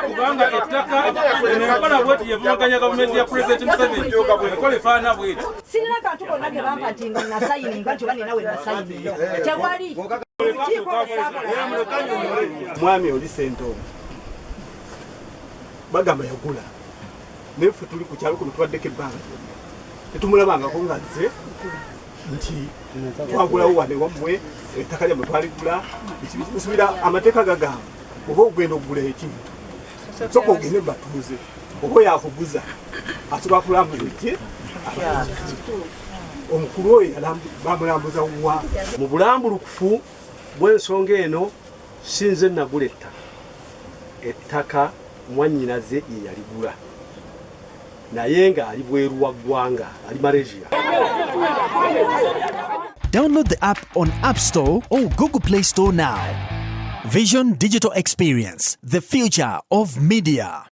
kubanga ettaka enkola bweti yevumaganya gavumenti ya President Museveni enkola efaana bweti sirina kantu konna ke bampatinga nasayininga nti oba nina we nasayininga tewali mwami oli sento bagamba yagula nefe tuli ku kyalo kuno twaddeko ebbanga tetumulabangako nga zze nti twagulawo wane wammwe ettaka lyammwe twaligula nsubira amateeka gagamba oba ogenda okugula ekintu soka ogende batuuze oba yakuguza asobola kulambuza ekye omukulu oyo bamulambuza wa mu bulambulukufu bw'ensonga eno sinze nagula ettaka mwannyinaze ye yaligula naye ng'ali bweru wa ggwanga ali Malaysia. Download the app on App Store or Google Play Store now. Vision Digital Experience, the future of media.